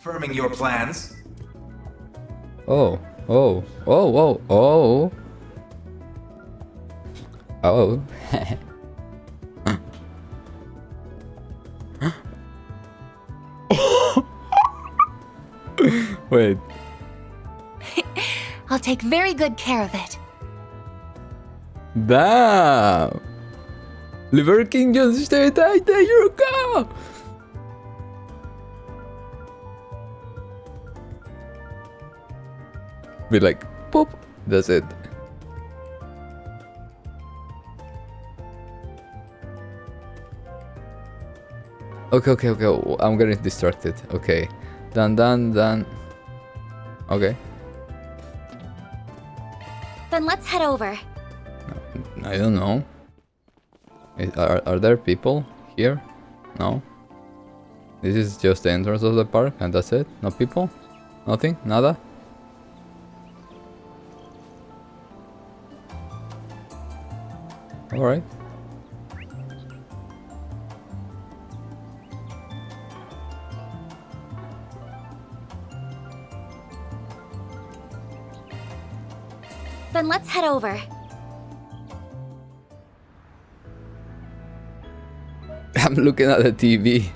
confirming your plans. Oh, oh, oh, oh, oh. Oh. Wait. I'll take very good care of it. Damn! Liver King just stayed right there, you go! Be like, poop, that's it. Okay, I'm getting distracted. Okay. Done. Okay. Then let's head over. I don't know. Are there people here? No? This is just the entrance of the park and that's it? No people? Nothing? Nada? Alright. Then let's head over. I'm looking at the TV.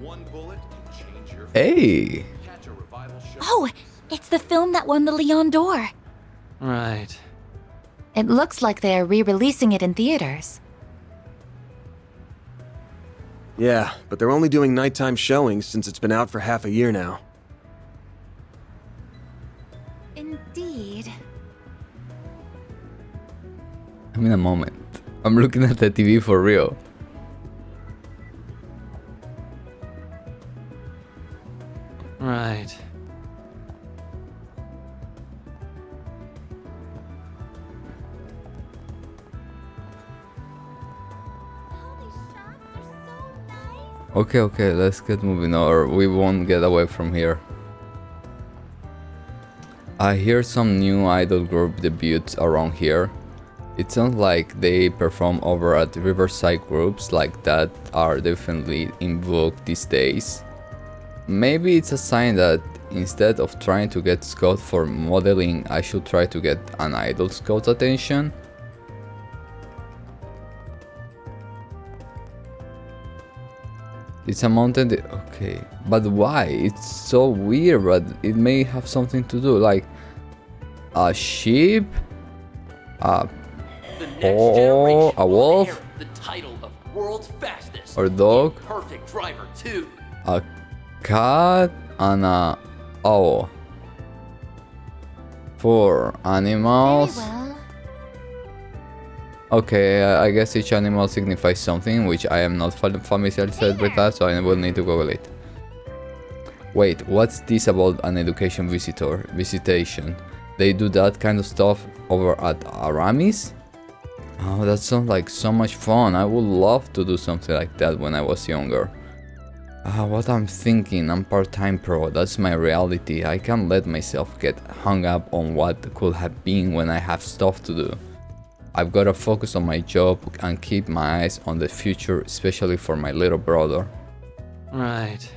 One bullet can change your Hey! catch a revival show. Oh, it's the film that won the Leon d'Or. Right. It looks like they are re-releasing it in theaters. Yeah, but they're only doing nighttime showings since it's been out for half a year now. Indeed. I'm in a moment. I'm looking at the TV for real. Right. Okay, let's get moving or we won't get away from here. I hear some new idol group debuts around here. It sounds like they perform over at Riverside groups like that are definitely in vogue these days. Maybe it's a sign that instead of trying to get Scott for modeling, I should try to get an idol Scott's attention. It's a mountain. Okay, but why? It's so weird, but it may have something to do, like a sheep, a wolf, the title of world's fastest or dog, perfect driver too. a cat, and a owl. 4 animals. Very well. Okay, I guess each animal signifies something, which I am not familiar with that, so I will need to Google it. Wait, what's this about an education visitation? They do that kind of stuff over at Aramis? Oh, that sounds like so much fun. I would love to do something like that when I was younger. What I'm thinking, I'm part-time pro, that's my reality. I can't let myself get hung up on what could have been when I have stuff to do. I've gotta focus on my job and keep my eyes on the future, especially for my little brother. Right.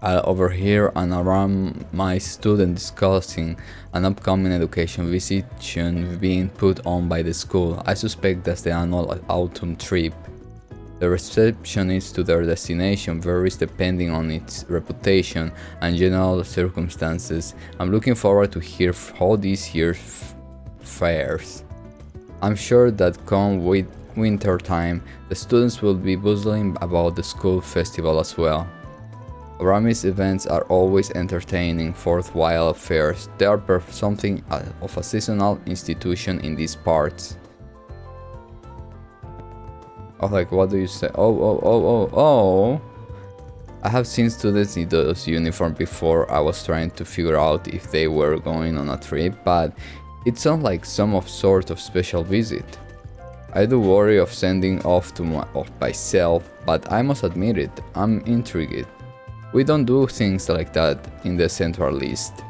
I overhear and around my student discussing an upcoming education visitation being put on by the school. I suspect that's the annual autumn trip. The receptionist to their destination varies depending on its reputation and general circumstances. I'm looking forward to hear how this year fares. I'm sure that come winter time, the students will be bustling about the school festival as well. Aramis events are always entertaining, worthwhile affairs. They are something of a seasonal institution in these parts. Oh, like, what do you say? Oh. I have seen students in those uniforms before. I was trying to figure out if they were going on a trip, but it sounds like some sort of special visit. I do worry of sending off myself, but I must admit it, I'm intrigued. We don't do things like that in the Central List.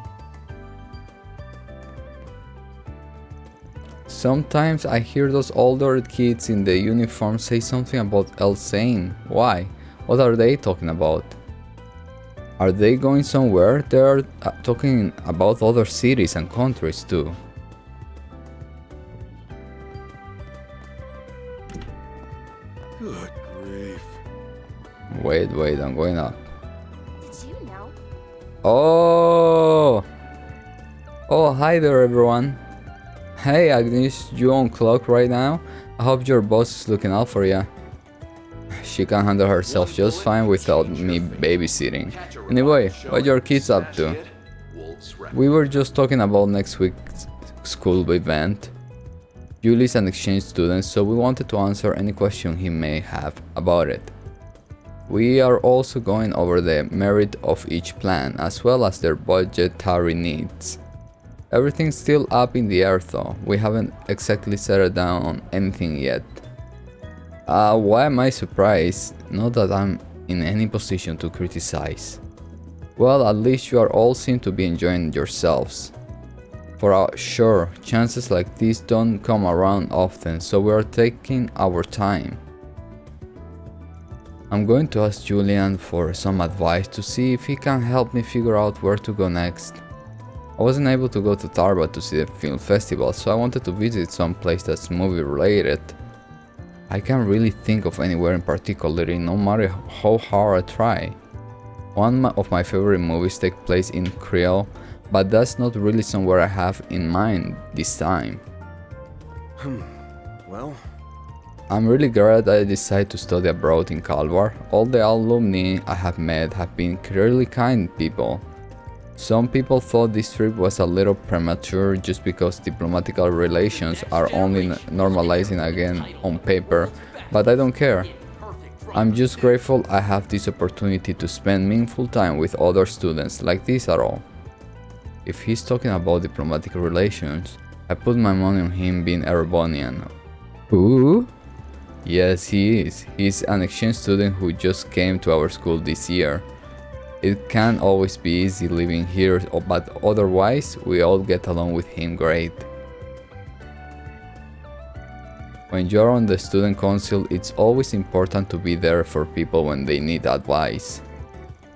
Sometimes I hear those older kids in the uniform say something about Elsane. Why? What are they talking about? Are they going somewhere? They're talking about other cities and countries too. Good grief. Wait, I'm going up. Did you know? Oh! Oh, hi there everyone. Hey Agnes, you on clock right now? I hope your boss is looking out for you. She can handle herself just fine without me babysitting. Anyway, what your kids up to? We were just talking about next week's school event. Julie's an exchange student, so we wanted to answer any question he may have about it. We are also going over the merit of each plan, as well as their budgetary needs. Everything's still up in the air though, we haven't exactly settled down on anything yet. Why am I surprised? Not that I'm in any position to criticize. Well, at least you are all seem to be enjoying yourselves. For sure, chances like these don't come around often, so we are taking our time. I'm going to ask Julian for some advice to see if he can help me figure out where to go next. I wasn't able to go to Tyrell to see the film festival, so I wanted to visit some place that's movie related. I can't really think of anywhere in particular, no matter how hard I try. One of my favorite movies take place in Creole, but that's not really somewhere I have in mind this time. Well, I'm really glad I decided to study abroad in Calvar. All the alumni I have met have been really kind people. Some people thought this trip was a little premature just because diplomatic relations are only normalizing again on paper, but I don't care. I'm just grateful I have this opportunity to spend meaningful time with other students like this at all. If he's talking about diplomatic relations, I put my money on him being Erebonian. Who? Yes, he is. He's an exchange student who just came to our school this year. It can't always be easy living here, but otherwise, we all get along with him great. When you're on the student council, it's always important to be there for people when they need advice.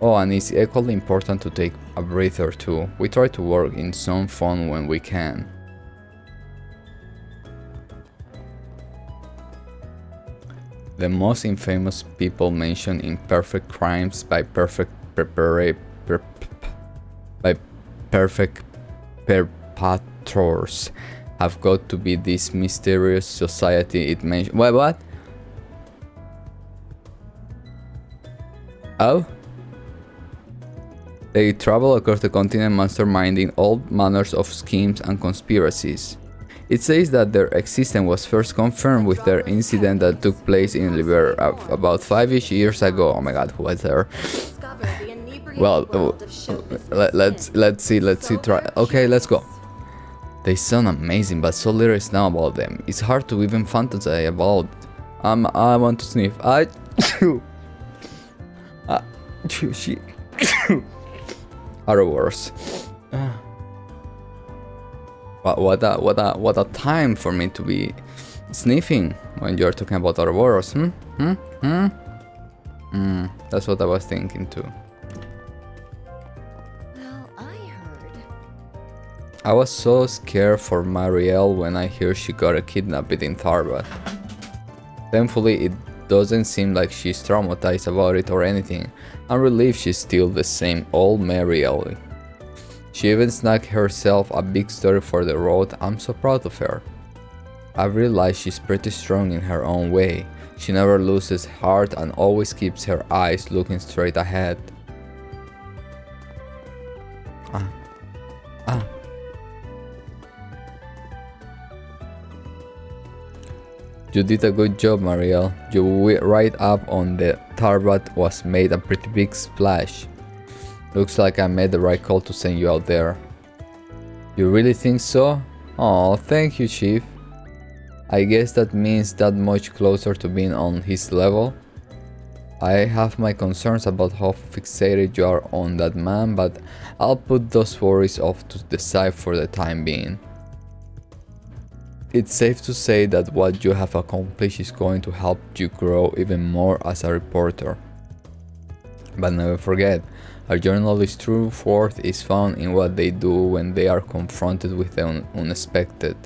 Oh, and it's equally important to take a breather too. We try to work in some fun when we can. The most infamous people mentioned in Perfect Crimes by perfect perpetrators have got to be this mysterious society it mentioned. What? Oh? They travel across the continent masterminding all manners of schemes and conspiracies. It says that their existence was first confirmed with their incident that took place in Liber about 5-ish years ago. Oh my god, who was there? Well, let's see, try. Okay, let's go. They sound amazing, but so little is now about them. It's hard to even fantasize about. I want to sniff. She are worse. What a time for me to be sniffing when you're talking about Ouroboros. That's what I was thinking too. Well, I heard. I was so scared for Marielle when I hear she got kidnapped in Tharbat. Thankfully, it doesn't seem like she's traumatized about it or anything. I'm relieved she's still the same old Marielle. She even snagged herself a big story for the road. I'm so proud of her. I've realized she's pretty strong in her own way. She never loses heart and always keeps her eyes looking straight ahead. You did a good job, Marielle. Your write up on the Tharbat was made a pretty big splash. Looks like I made the right call to send you out there. You really think so? Oh, thank you, Chief. I guess that means that much closer to being on his level. I have my concerns about how fixated you are on that man, but I'll put those worries off to the side for the time being. It's safe to say that what you have accomplished is going to help you grow even more as a reporter. But never forget, a journalist's true worth is found in what they do when they are confronted with the unexpected.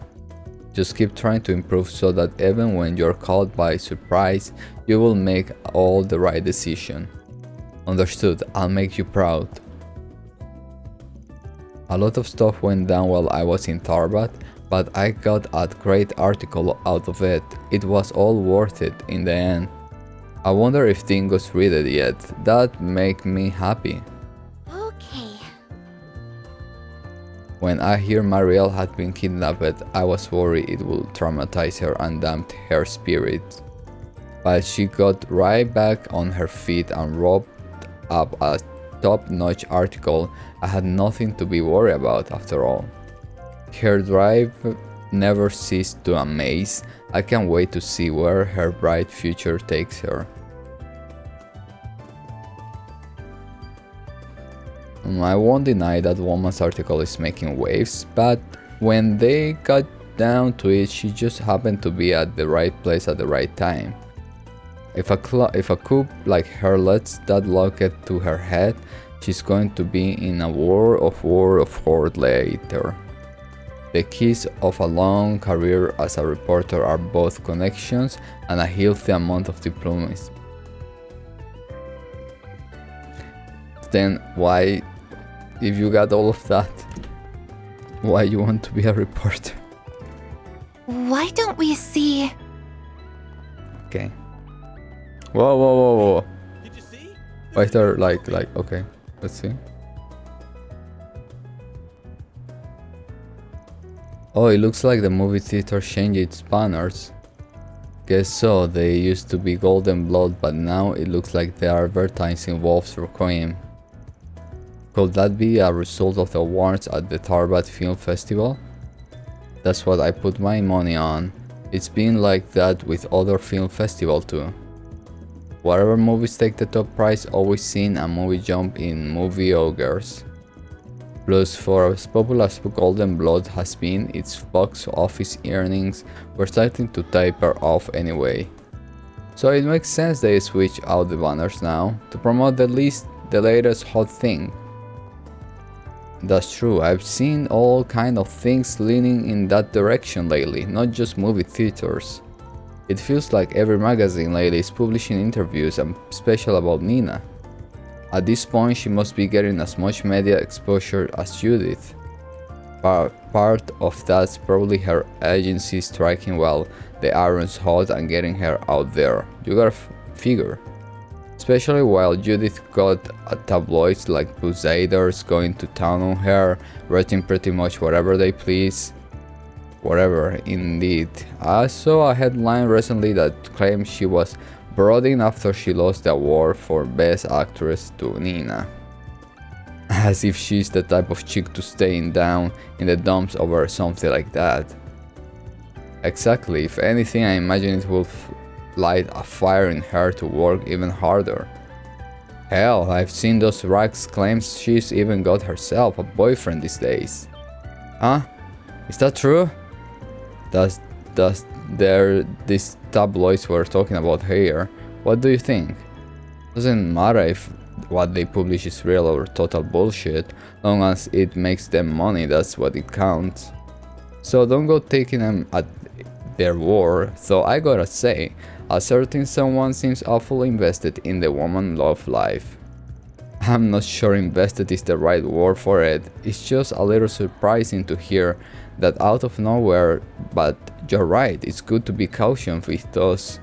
Just keep trying to improve so that even when you're caught by surprise, you will make all the right decision. Understood, I'll make you proud. A lot of stuff went down while I was in Tarbat, but I got a great article out of it. It was all worth it in the end. I wonder if Dingo's read it yet. That make me happy. Okay. When I hear Marielle had been kidnapped, I was worried it would traumatize her and damp her spirit. But she got right back on her feet and wrote up a top-notch article. I had nothing to be worried about after all. Her drive never ceased to amaze. I can't wait to see where her bright future takes her. I won't deny that woman's article is making waves, but when they got down to it, she just happened to be at the right place at the right time. If a coup like her lets that locket to her head, she's going to be in a war of hurt later. The keys of a long career as a reporter are both connections and a healthy amount of diplomacy. Then why, if you got all of that, why you want to be a reporter? Why don't we see... Okay. Whoa. Did you see? Why is there like, okay, let's see. Oh, it looks like the movie theater changed its banners. Guess so, they used to be golden blood, but now it looks like they are advertising wolves for cream. Could that be a result of the awards at the Tarbat Film Festival? That's what I put my money on. It's been like that with other film festivals too. Whatever movies take the top prize, always seen a movie jump in movie ogres. Plus, for as popular as Golden Blood has been, its box office earnings were starting to taper off anyway. So it makes sense they switch out the banners now, to promote the latest hot thing. That's true, I've seen all kind of things leaning in that direction lately, not just movie theaters. It feels like every magazine lately is publishing interviews and special about Nina. At this point, she must be getting as much media exposure as Judith. Part of that's probably her agency striking while the iron's hot and getting her out there. You gotta figure. Especially while Judith got tabloids like Crusaders going to town on her, writing pretty much whatever they please. Whatever, indeed. I saw a headline recently that claimed she was brooding after she lost the award for Best Actress to Nina. As if she's the type of chick to stay down in the dumps over something like that. Exactly, if anything I imagine it will light a fire in her to work even harder. Hell, I've seen those rags claims she's even got herself a boyfriend these days. Huh? Is that true? These tabloids we're talking about here. What do you think? Doesn't matter if what they publish is real or total bullshit, long as it makes them money, that's what it counts. So don't go taking them at their word. So I gotta say, a certain someone seems awfully invested in the woman love life. I'm not sure invested is the right word for it. It's just a little surprising to hear that out of nowhere, but you're right, it's good to be cautious with those.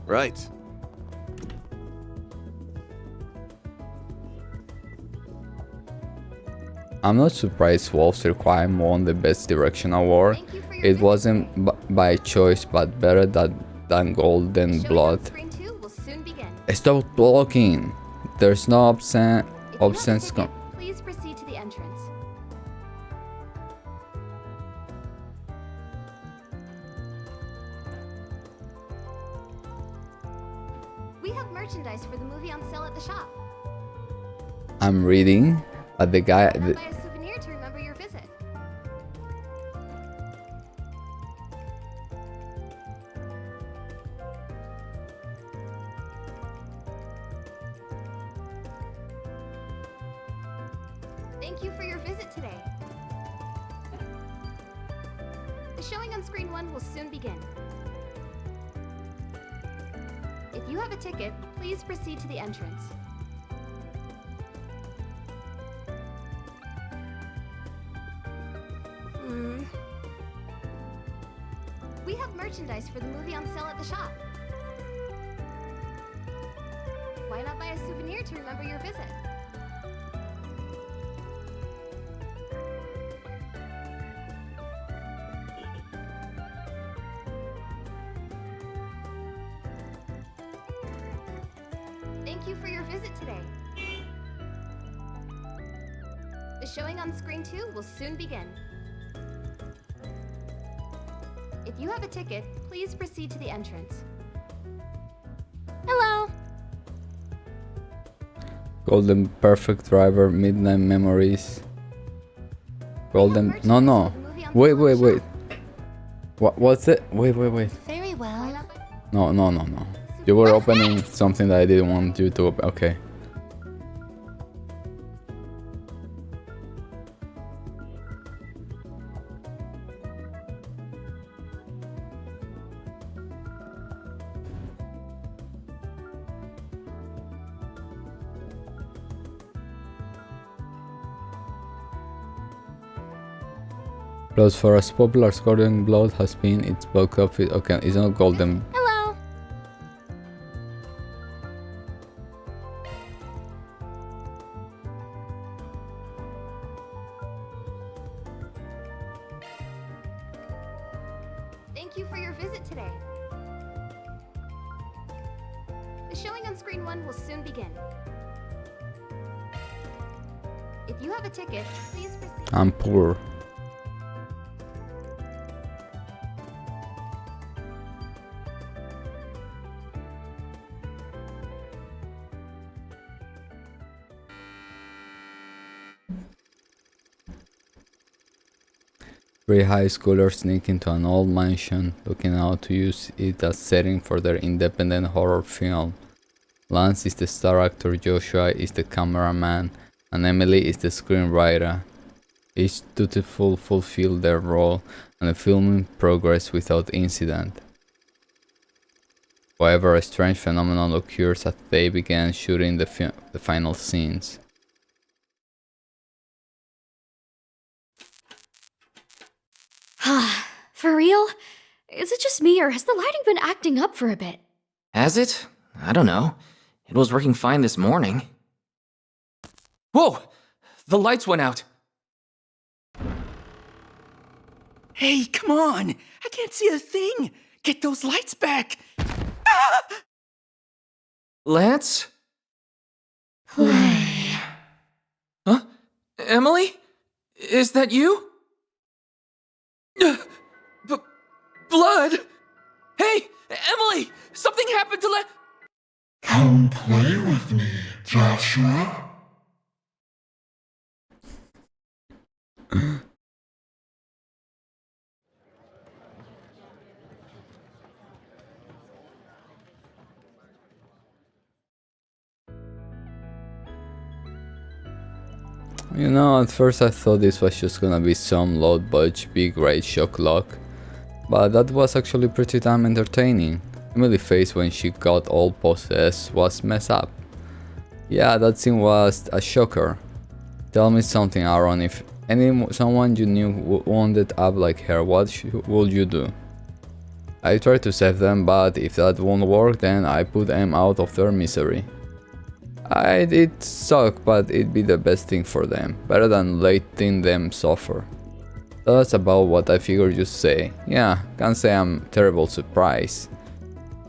Right. I'm not surprised Wolves Requiem won the Best Direction award. Thank you for your It visit. wasn't by choice, but better than Golden Showing Blood. on screen 2 will soon begin. Stop blocking! There's no If you have a absence. ticket, please proceed to the entrance. We have merchandise for the movie on sale at the shop. I'm reading, but the guy. Or buy a souvenir to remember your visit. Thank you for your visit today. The showing on screen 1 will soon begin. If you have a ticket, please proceed to the entrance. We have merchandise for the movie on sale at the shop. Why not buy a souvenir to remember your visit? Thank you for your visit today. The showing on screen 2 will soon begin. If you have a ticket, please proceed to the entrance. Hello. Golden Perfect Driver, Midnight Memories. Golden. No. Wait. What's it? Wait. Very well. No. You were opening something that I didn't want you to open. Okay. Plus, for as popular as Golden Blood has been, its box office. Okay, it's not Golden. Hello. Thank you for your visit today. The showing on screen 1 will soon begin. If you have a ticket, please proceed. I'm poor. Three high schoolers sneak into an old mansion, looking out to use it as setting for their independent horror film. Lance is the star actor, Joshua is the cameraman, and Emily is the screenwriter. Each dutiful fulfill their role, and the filming progresses without incident. However, a strange phenomenon occurs as they begin shooting the final scenes. For real? Is it just me, or has the lighting been acting up for a bit? Has it? I don't know. It was working fine this morning. Whoa! The lights went out! Hey, come on! I can't see a thing! Get those lights back! Ah! Lance? Huh? Emily? Is that you? Blood! Hey, Emily! Something happened to Come play with me, Joshua. You know, at first I thought this was just gonna be some low budget big rage shock lock, but that was actually pretty damn entertaining. Emily's face when she got all possessed was messed up. Yeah, that scene was a shocker. Tell me something, Aaron, if someone you knew wounded up like her, what would you do? I tried to save them, but if that won't work, then I put them out of their misery. It suck, but it'd be the best thing for them, better than letting them suffer. That's about what I figured you'd say. Yeah, can't say I'm terrible surprised.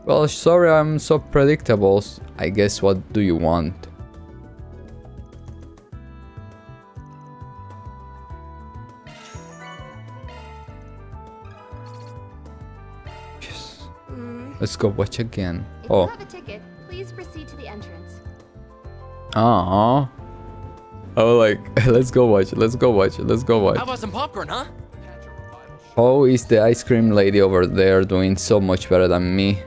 Well, sorry I'm so predictable, I guess what do you want? Yes. Let's go watch again. If you have a ticket, please proceed to the entrance. I was like, let's go watch. How about some popcorn, huh? How is the ice cream lady over there doing so much better than me?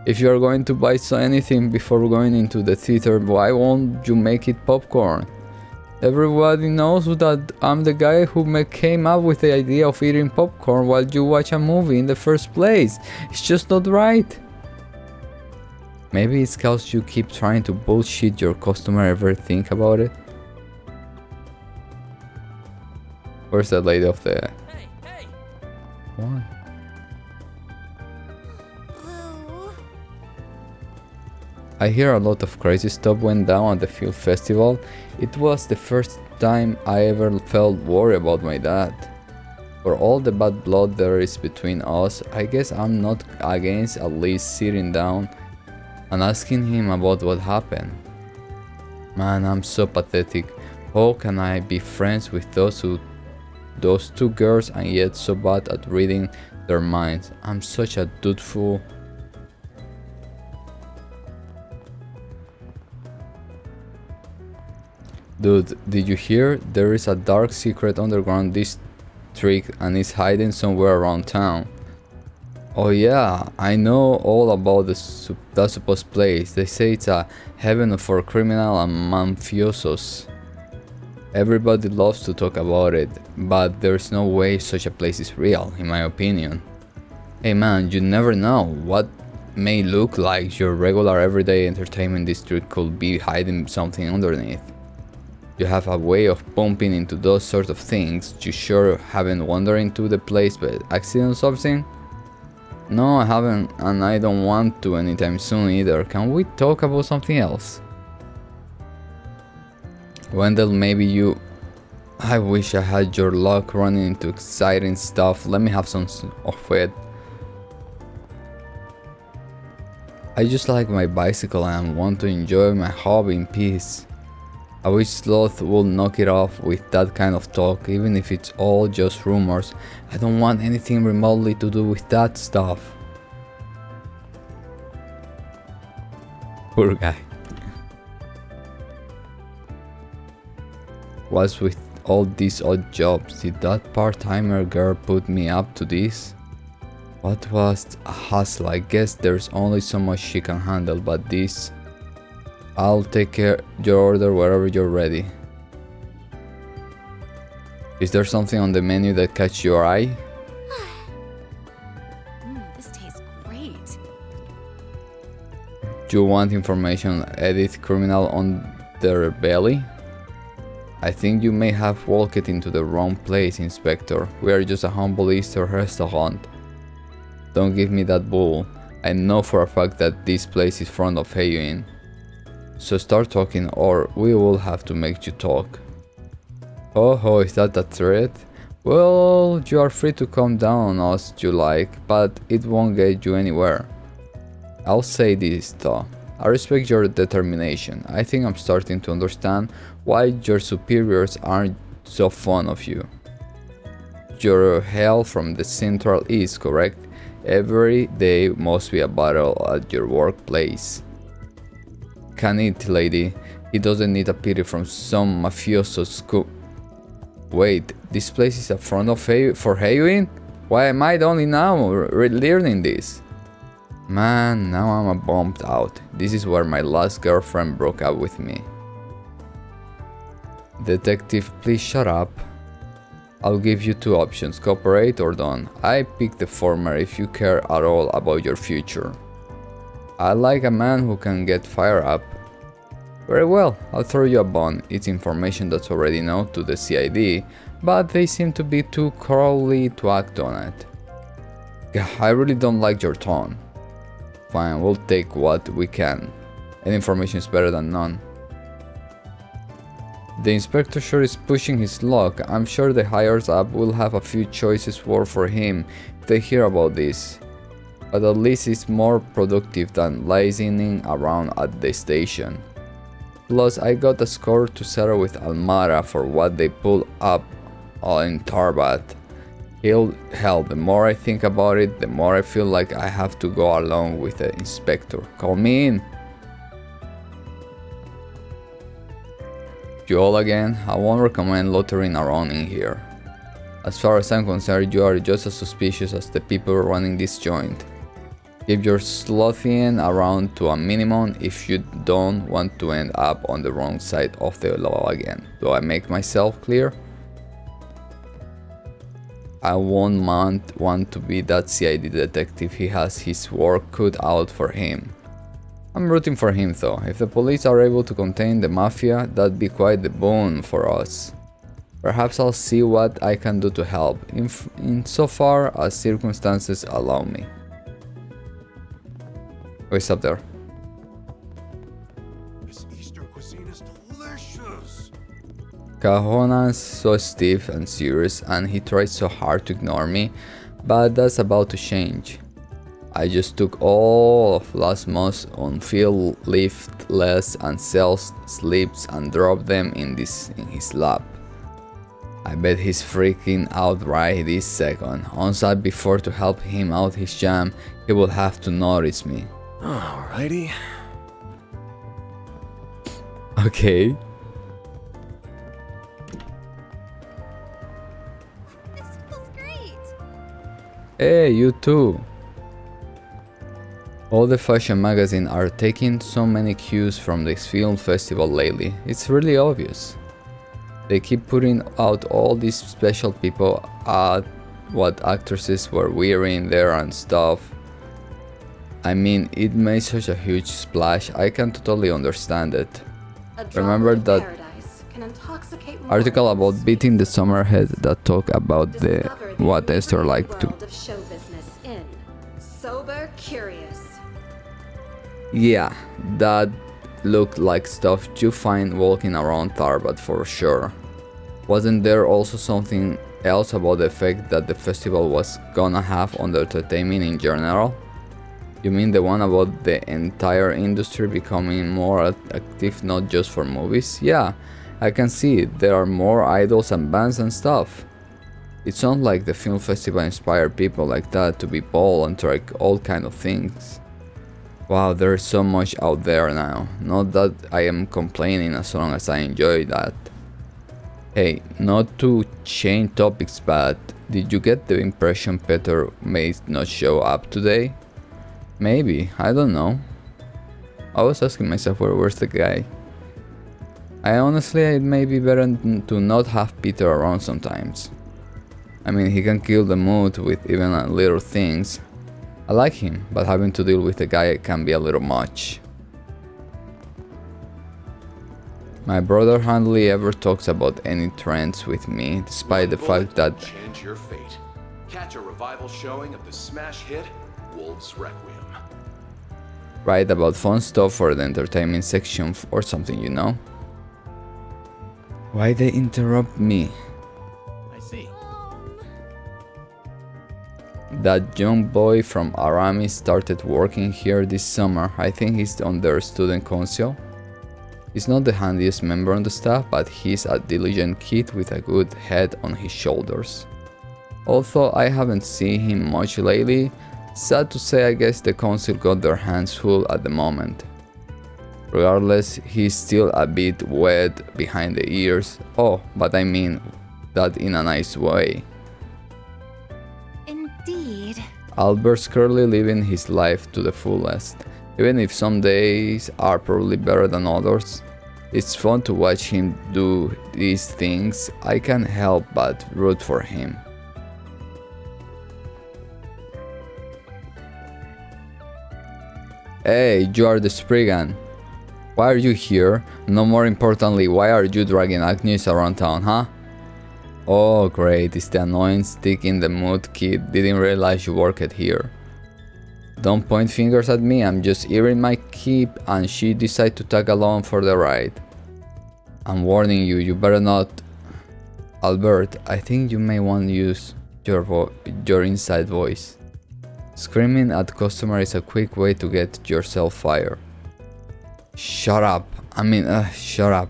If you are going to buy anything before going into the theater, why won't you make it popcorn? Everybody knows that I'm the guy who came up with the idea of eating popcorn while you watch a movie in the first place. It's just not right. Maybe it's cause you keep trying to bullshit your customer. Ever think about it? Where's that lady of the... Hey! What? I hear a lot of crazy stuff went down at the film festival. It was the first time I ever felt worried about my dad. For all the bad blood there is between us, I guess I'm not against at least sitting down and asking him about what happened. Man, I'm so pathetic. How can I be friends with those two girls and yet so bad at reading their minds? I'm such a dutiful... Dude, did you hear? There is a dark secret underground district and it's hiding somewhere around town. Oh yeah, I know all about that supposed place. They say it's a heaven for criminal and mafiosos. Everybody loves to talk about it, but there's no way such a place is real, in my opinion. Hey man, you never know. What may look like your regular everyday entertainment district could be hiding something underneath. You have a way of bumping into those sort of things. You sure haven't wandered into the place by accident or something? No, I haven't, and I don't want to anytime soon either. Can we talk about something else? Wendell, maybe you... I wish I had your luck running into exciting stuff. Let me have some of it. I just like my bicycle and want to enjoy my hobby in peace. I wish Sloth would knock it off with that kind of talk, even if it's all just rumors. I don't want anything remotely to do with that stuff. Poor guy. What's with all these odd jobs? Did that part-timer girl put me up to this? What was a hustle? I guess there's only so much she can handle, but this... I'll take care your order wherever you're ready. Is there something on the menu that catch your eye? This tastes great. Do you want information on Edith criminal on their belly? I think you may have walked into the wrong place, Inspector. We are just a humble Easter restaurant. Don't give me that bull. I know for a fact that this place is front of Heyuin. So start talking or we will have to make you talk. Oh, is that a threat? Well, you are free to come down on us you like, but it won't get you anywhere. I'll say this though. I respect your determination. I think I'm starting to understand why your superiors aren't so fond of you. You're hail from the Central East, correct? Every day must be a battle at your workplace. Can it, lady? He doesn't need a pity from some mafioso scoop. Wait, this place is a front of for Heyuin? Why am I only now learning this? Man, now I'm bummed out. This is where my last girlfriend broke up with me. Detective, please shut up. I'll give you two options, cooperate or don't. I pick the former if you care at all about your future. I like a man who can get fired up. Very well, I'll throw you a bone. It's information that's already known to the CID, but they seem to be too cowardly to act on it. I really don't like your tone. Fine, we'll take what we can. Any information is better than none. The inspector sure is pushing his luck. I'm sure the higher up will have a few choices work for him if they hear about this. But at least it's more productive than lazing around at the station. Plus, I got a score to settle with Almara for what they pulled up in Tarbat. Hell, the more I think about it, the more I feel like I have to go along with the inspector. Call me in. You all again? I won't recommend loitering around in here. As far as I'm concerned, you are just as suspicious as the people running this joint. Keep your slothing around to a minimum if you don't want to end up on the wrong side of the law again. Do I make myself clear? I won't want to be that CID detective. He has his work cut out for him. I'm rooting for him though. If the police are able to contain the mafia, that'd be quite the boon for us. Perhaps I'll see what I can do to help, insofar as circumstances allow me. What's up there? This Eastern cuisine is delicious. Cajona's so stiff and serious, and he tries so hard to ignore me, but that's about to change. I just took all of last month's on-field lift less and sales slips and dropped them in his lap. I bet he's freaking out right this second. On-site before to help him out his jam, he will have to notice me. Alrighty. Okay. This feels great. Hey, you too. All the fashion magazines are taking so many cues from this film festival lately. It's really obvious. They keep putting out all these special people at what actresses were wearing there and stuff. I mean, it made such a huge splash, I can totally understand it. Remember that article about beating the summerhead that talked about what Esther liked to. Sober curious. Yeah, that looked like stuff you find walking around Tarbet for sure. Wasn't there also something else about the effect that the festival was gonna have on the entertainment in general? You mean the one about the entire industry becoming more active, not just for movies? Yeah, I can see it. There are more idols and bands and stuff. It sounds like the film festival inspired people like that to be bold and try all kind of things. Wow, there's so much out there now. Not that I am complaining as long as I enjoy that. Hey, not to change topics, but did you get the impression Peter may not show up today? Maybe, I don't know. I was asking myself where's the guy. It may be better to not have Peter around sometimes. I mean, he can kill the mood with even little things. I like him, but having to deal with the guy can be a little much. My brother hardly ever talks about any trends with me, despite the fact that Change your fate. Catch a revival showing of the smash hit Wolves Requiem. write about fun stuff for the entertainment section or something, you know? Why they interrupt me? I see. That young boy from Aramis started working here this summer. I think he's on their student council. He's not the handiest member on the staff, but he's a diligent kid with a good head on his shoulders. Although I haven't seen him much lately, sad to say I guess the council got their hands full at the moment. Regardless, he's still a bit wet behind the ears. Oh, but I mean that in a nice way. Indeed. Albert's currently living his life to the fullest. Even if some days are probably better than others, it's fun to watch him do these things. I can't help but root for him. Hey, you are the Spriggan. Why are you here? No more importantly, why are you dragging Agnes around town, huh? Oh great, it's the annoying stick in the mood kid. Didn't realize you worked here. Don't point fingers at me, I'm just earning my keep and she decided to tag along for the ride. I'm warning you, you better not. Albert, I think you may want to use your inside voice. Screaming at customer is a quick way to get yourself fired. Shut up. Shut up.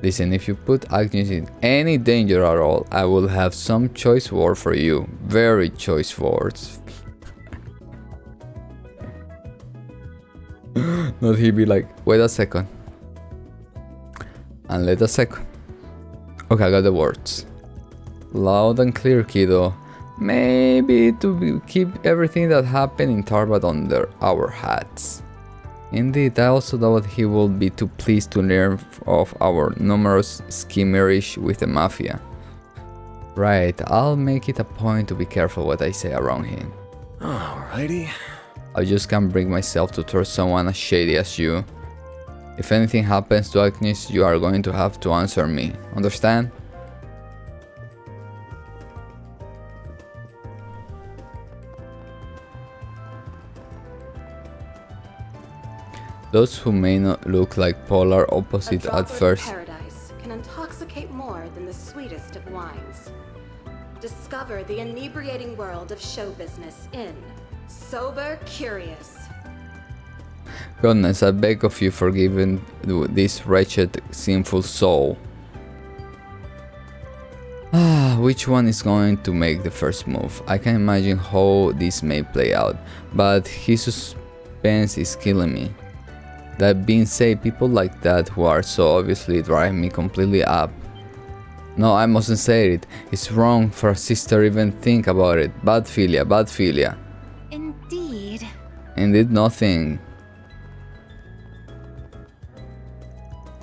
Listen, if you put Agnes in any danger at all, I will have some choice word for you. Very choice words. Not he be like, wait a second. And let a second. Okay, I got the words. Loud and clear, kiddo. Maybe to keep everything that happened in Tarbat under our hats. Indeed, I also thought he would be too pleased to learn of our numerous schemerish with the Mafia. Right, I'll make it a point to be careful what I say around him. Alrighty. I just can't bring myself to trust someone as shady as you. If anything happens to Agnes, you are going to have to answer me. Understand? Those who may not look like polar opposites at first. Paradise can intoxicate more than the sweetest of wines. Discover the inebriating world of show business in Sober Curious. Goodness, I beg of you forgive this wretched, sinful soul. Which one is going to make the first move? I can imagine how this may play out, but his suspense is killing me. That being said, people like that who are so obviously drive me completely up. No, I mustn't say it. It's wrong for a sister even think about it. Bad philia, bad philia. Indeed. Indeed nothing.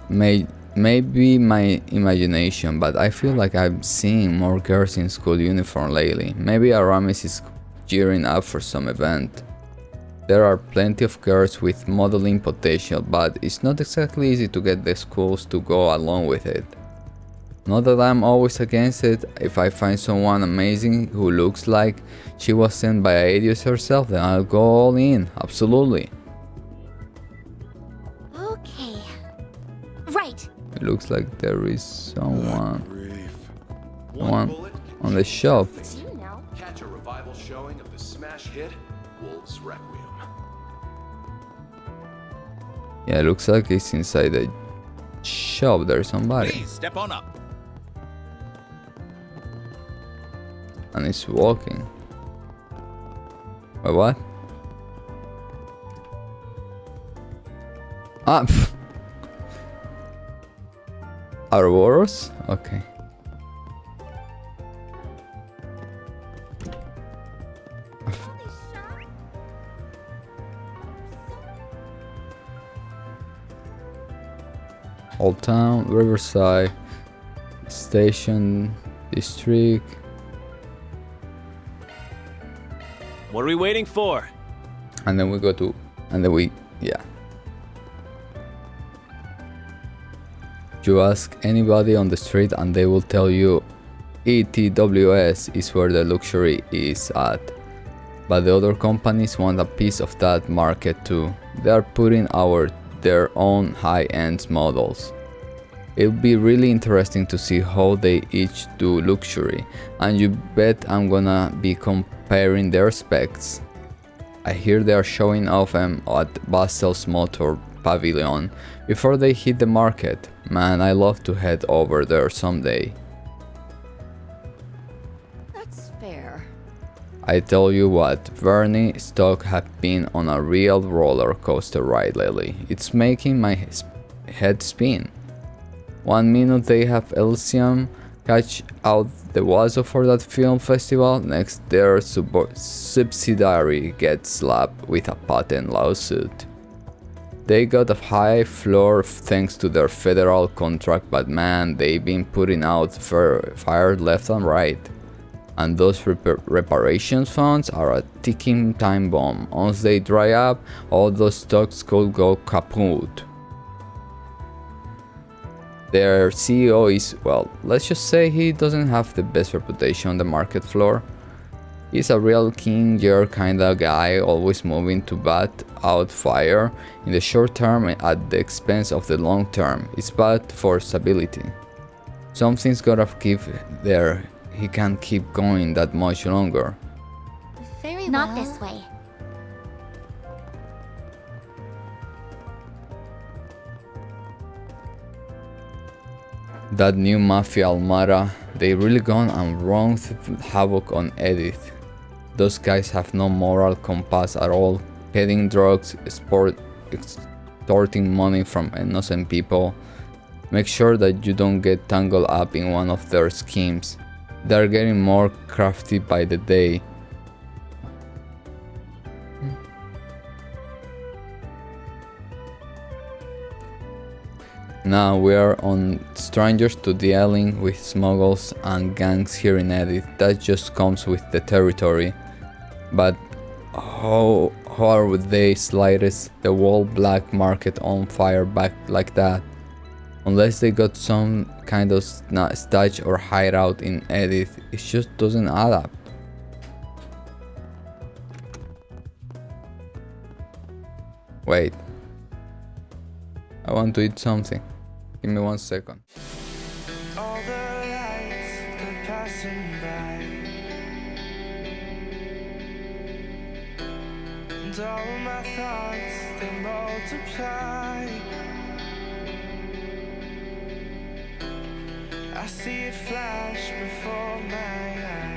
Maybe my imagination, but I feel like I'm seeing more girls in school uniform lately. Maybe Aramis is gearing up for some event. There are plenty of girls with modeling potential, but it's not exactly easy to get the schools to go along with it. Not that I'm always against it. If I find someone amazing who looks like she was sent by Adios herself, then I'll go all in, absolutely. Okay. Right. It looks like there is someone on the shop. Catch a revival showing of the smash hit Wolves Requiem. Yeah, it looks like it's inside the shop. There's somebody. Please step on up. And he's walking. Wait, what? Ah, pff. Ouroboros? Okay. Old Town, Riverside, Station, District. What are we waiting for? And then we go to, yeah. You ask anybody on the street and they will tell you ETWS is where the luxury is at. But the other companies want a piece of that market too. They are putting out their own high-end models. It'll be really interesting to see how they each do luxury, and you bet I'm gonna be comparing their specs. I hear they are showing off them at Basel's Motor Pavilion before they hit the market. Man, I love to head over there someday. That's fair. I tell you what, Verne stock have been on a real roller coaster ride lately. It's making my head spin. 1 minute they have Elysium catch out the wazoo for that film festival, next their subsidiary gets slapped with a patent lawsuit. They got a high floor thanks to their federal contract, but man, they've been putting out fire left and right. And those reparations funds are a ticking time bomb. Once they dry up, all those stocks could go kaput. Their CEO is, well, let's just say he doesn't have the best reputation on the market floor. He's a real king jerk kinda guy, always moving to bat out fire in the short term at the expense of the long term. It's bad for stability. Something's gotta give there. He can't keep going that much longer. Very Not well. this way. That new Mafia Almara, they really gone and wronged havoc on Edith. Those guys have no moral compass at all, peddling drugs, extorting money from innocent people. Make sure that you don't get tangled up in one of their schemes. They're getting more crafty by the day. Now we are on strangers to dealing with smuggles and gangs here in Edith. That just comes with the territory. But how are they slightest the whole black market on fire back like that? Unless they got some kind of stash or hideout in Edith, it just doesn't add up. Wait. I want to eat something. Give me 1 second. All the lights, they're passing by, and all my thoughts, they multiply. I see it flash before my eyes.